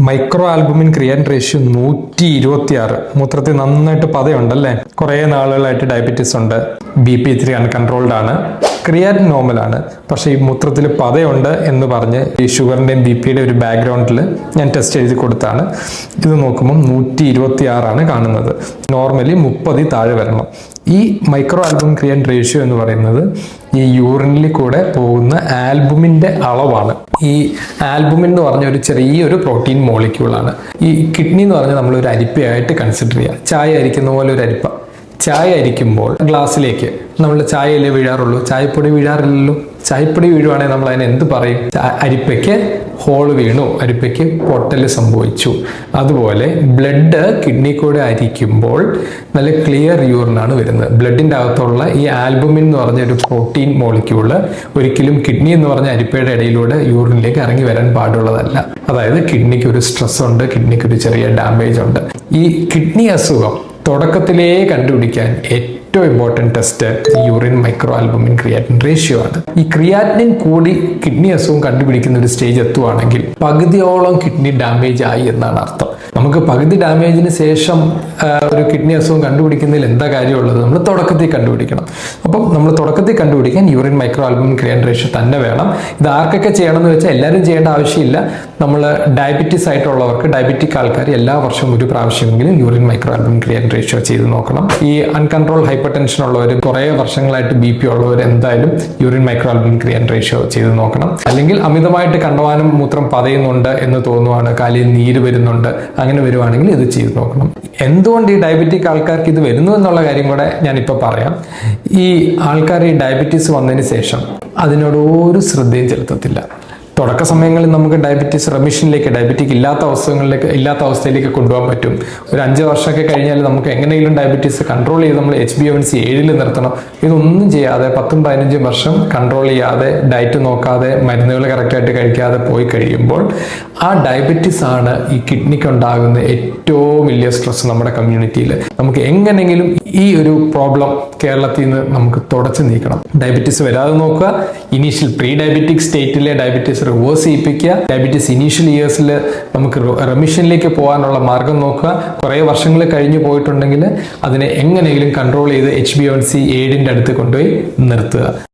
Micro albumin creatine ratio 126. മൂത്രത്തിൽ നന്നായിട്ട് പതയുണ്ടല്ലേ. കുറേ നാളുകളായിട്ട് ഡയബറ്റീസ് ഉണ്ട്, BP3 അൺകൺട്രോൾഡ് ആണ്, ക്രിയാറ്റിൻ നോർമലാണ്. പക്ഷേ ഈ മൂത്രത്തിൽ പതയുണ്ട് എന്ന് പറഞ്ഞ് ഈ ഷുഗറിൻ്റെയും BP-യുടെ ഒരു ബാക്ക്ഗ്രൗണ്ടിൽ ഞാൻ ടെസ്റ്റ് എഴുതി കൊടുത്താണ്. ഇത് നോക്കുമ്പം 126 കാണുന്നത്. നോർമലി 30 താഴെ വരണം. ഈ മൈക്രോ ആൽബുമിൻ ക്രിയാറ്റിൻ റേഷ്യോ എന്ന് പറയുന്നത് ഈ യൂറിനിൽ കൂടെ പോകുന്ന ആൽബുമിൻ്റെ അളവാണ്. ഈ ആൽബുമിൻ എന്ന് പറഞ്ഞ ഒരു ചെറിയൊരു പ്രോട്ടീൻ മോളിക്യൂളാണ്. ഈ കിഡ്നി എന്ന് പറഞ്ഞാൽ നമ്മളൊരു അരിപ്പയായിട്ട് കൺസിഡർ ചെയ്യുക. ചായ അരിക്കുന്ന പോലെ ഒരു അരിപ്പ. ചായ അരിക്കുമ്പോൾ ഗ്ലാസ്സിലേക്ക് നമ്മൾ ചായയിലേ വീഴാറുള്ളൂ, ചായപ്പൊടി വീഴാറില്ലല്ലോ. ചായപ്പൊടി വീഴുവാണെങ്കിൽ നമ്മൾ അതിനെ എന്ത് പറയും? അരിപ്പയ്ക്ക് ഹോള് വീണു, അരിപ്പയ്ക്ക് പൊട്ടൽ സംഭവിച്ചു. അതുപോലെ ബ്ലഡ് കിഡ്നി കൂടെ അരിക്കുമ്പോൾ നല്ല ക്ലിയർ യൂറിനാണ് വരുന്നത്. ബ്ലഡിൻ്റെ അകത്തുള്ള ഈ ആൽബുമിൻ എന്ന് പറഞ്ഞ ഒരു പ്രോട്ടീൻ മോളിക്യൂള് ഒരിക്കലും കിഡ്നി എന്ന് പറഞ്ഞ അരിപ്പയുടെ ഇടയിലൂടെ യൂറിനിലേക്ക് ഇറങ്ങി വരാൻ പാടുള്ളതല്ല. അതായത് കിഡ്നിക്ക് ഒരു സ്ട്രെസ് ഉണ്ട്, കിഡ്നിക്ക് ഒരു ചെറിയ ഡാമേജ് ഉണ്ട്. ഈ കിഡ്നി അസുഖം തുടക്കത്തിലേ കണ്ടുപിടിക്കാൻ ഏറ്റവും important test urine micro albumin creatine ratio ആണ്. ഈ ക്രിയാറ്റിൻ കൂടി കിഡ്നി അസുഖം കണ്ടുപിടിക്കുന്ന ഒരു സ്റ്റേജ് എത്തുവാണെങ്കിൽ പകുതിയോളം കിഡ്നി ഡാമേജ് ആയി എന്നാണ് അർത്ഥം. നമുക്ക് പകുതി ഡാമേജിന് ശേഷം ഒരു കിഡ്നി അസുഖം കണ്ടുപിടിക്കുന്നതിൽ എന്താ കാര്യമുള്ളത്? നമ്മൾ തുടക്കത്തിൽ കണ്ടുപിടിക്കണം. അപ്പം നമ്മൾ തുടക്കത്തിൽ കണ്ടുപിടിക്കാൻ urine micro albumin creatine ratio തന്നെ വേണം. ഇത് ആർക്കൊക്കെ ചെയ്യണമെന്ന് വെച്ചാൽ എല്ലാവരും ചെയ്യേണ്ട ആവശ്യമില്ല. നമ്മൾ ഡയബറ്റീസ് ആയിട്ടുള്ളവർക്ക്, ഡയബറ്റിക് ആൾക്കാർ എല്ലാ വർഷവും ഒരു പ്രാവശ്യമെങ്കിലും urine micro albumin creatine ratio ചെയ്ത് നോക്കണം. ഈ അൺകൺട്രോൾ ഹൈപ്പർ ടെൻഷൻ ഉള്ളവർ, കുറേ വർഷങ്ങളായിട്ട് BP ഉള്ളവർ എന്തായാലും urine micro albumin creatine ratio ചെയ്ത് നോക്കണം. അല്ലെങ്കിൽ അമിതമായിട്ട് കണ്ടമാനം മൂത്രം പതയുന്നുണ്ട് എന്ന് തോന്നുവാണ്, കാലിൽ നീര് വരുന്നുണ്ട്, അങ്ങനെ വരുവാണെങ്കിൽ ഇത് ചെയ്ത് നോക്കണം. എന്തുകൊണ്ട് ഈ ഡയബറ്റിക് ആൾക്കാർക്ക് ഇത് വരുന്നു എന്നുള്ള കാര്യം കൂടെ ഞാനിപ്പോൾ പറയാം. ഈ ആൾക്കാർ ഈ ഡയബറ്റീസ് വന്നതിന് ശേഷം അതിനോട് ഒരു ശ്രദ്ധയും ചെലുത്തത്തില്ല. തുടക്ക സമയങ്ങളിൽ നമുക്ക് ഡയബറ്റീസ് റെമിഷനിലേക്ക്, ഡയബറ്റിക് ഇല്ലാത്ത അവസ്ഥയിലേക്ക് കൊണ്ടുപോകാൻ പറ്റും. ഒരു 5 വർഷമൊക്കെ കഴിഞ്ഞാൽ നമുക്ക് എങ്ങനെയെങ്കിലും ഡയബറ്റീസ് കൺട്രോൾ ചെയ്ത് നമ്മൾ HbA1c 7 നിർത്തണം. ഇതൊന്നും ചെയ്യാതെ 10-15 വർഷം കൺട്രോൾ ചെയ്യാതെ, ഡയറ്റ് നോക്കാതെ, മരുന്നുകൾ കറക്റ്റായിട്ട് കഴിക്കാതെ പോയി കഴിയുമ്പോൾ ആ ഡയബറ്റീസ് ആണ് ഈ കിഡ്നിക്ക് ഉണ്ടാകുന്ന ഏറ്റവും വലിയ സ്ട്രെസ് നമ്മുടെ കമ്മ്യൂണിറ്റിയിൽ. നമുക്ക് എങ്ങനെയെങ്കിലും ഈ ഒരു പ്രോബ്ലം കേരളത്തിൽ നിന്ന് നമുക്ക് തുടച്ചു നീക്കണം. ഡയബറ്റീസ് വരാതെ നോക്കുക. ഇനീഷ്യൽ പ്രീ ഡയബറ്റിക് സ്റ്റേറ്റിലെ ഡയബറ്റീസ് റിവേഴ്സ് ചെയ്യിപ്പിക്കുക. ഡയബറ്റീസ് ഇനീഷ്യൽ ഇയേഴ്സിൽ നമുക്ക് റെമിഷനിലേക്ക് പോകാനുള്ള മാർഗം നോക്കുക. കുറേ വർഷങ്ങൾ കഴിഞ്ഞു പോയിട്ടുണ്ടെങ്കിൽ അതിനെ എങ്ങനെയെങ്കിലും കൺട്രോൾ ചെയ്ത് HbA1c 7 അടുത്ത് കൊണ്ടുപോയി നിർത്തുക.